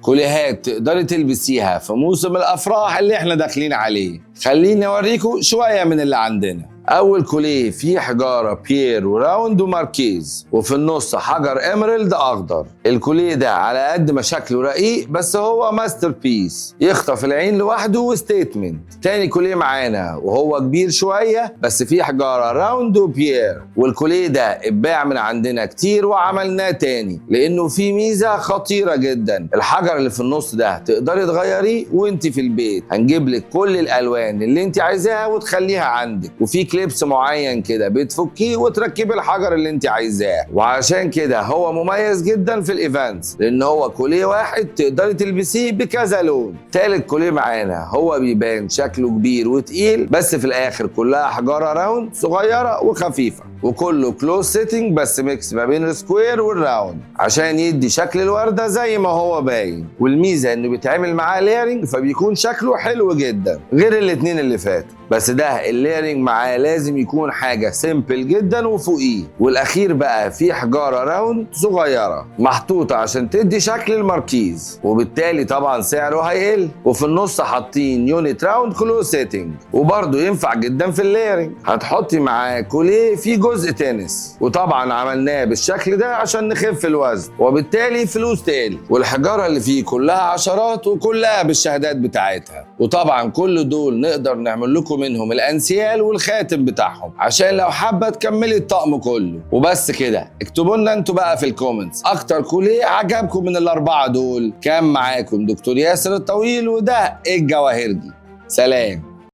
كوليهات تقدري تلبسيها في موسم الافراح اللي احنا داخلين عليه. خليني اوريكم شويه من اللي عندنا. اول كوليه فيه حجاره بيير وراوند وماركيز، وفي النص حجر اميرالد اخضر. الكوليه ده على قد ما شكله رقيق بس هو ماستر بيس، يخطف العين لوحده وستيتمنت. تاني كوليه معانا وهو كبير شويه بس فيه حجاره راوند وبيير، والكوليه ده اتباع من عندنا كتير وعملناه تاني لانه فيه ميزه خطيره جدا. الحجر اللي في النص ده تقدري تغيريه وانت في البيت، هنجيب لك كل الالوان اللي انت عايزاها وتخليها عندك، وفي كليبس معين كده بتفكيه وتركبي الحجر اللي انت عايزاه. وعشان كده هو مميز جدا في الايفنتس لان هو كوليه واحد تقدري تلبسيه بكذا لون. تالت كوليه معانا هو بيبان شكله كبير وتقيل بس في الاخر كلها حجاره راوند صغيره وخفيفه، وكله كلوز سيتنج بس ميكس ما بين السكوير والراوند عشان يدي شكل الورده زي ما هو باين. والميزه انه بيتعمل معاه ليرنج فبيكون شكله حلو جدا غير الاتنين اللي فاتوا، بس ده الليرنج معاه لازم يكون حاجه سيمبل جدا وفوقيه. والاخير بقى فيه حجاره راوند صغيره محطوطه عشان تدي شكل الماركيز، وبالتالي طبعا سعره هيقل. وفي النص حاطين يونت راوند كلوز سيتنج، وبرده ينفع جدا في الليرنج. هتحطي معاه كوليه فيه جزء تنس، وطبعا عملناه بالشكل ده عشان نخف الوزن وبالتالي فلوس تقل. والحجاره اللي فيه كلها عشرات وكلها بالشهادات بتاعتها، وطبعا كل دول نقدر نعمل لكم منهم الانسيال والخاتم بتاعهم عشان لو حابه تكملي الطقم كله. وبس كده، اكتبوا لنا انتوا بقى في الكومنتس اكتر كوليه عجبكم من الاربعه دول. كان معاكم دكتور ياسر الطويل وده الجواهرجي. سلام.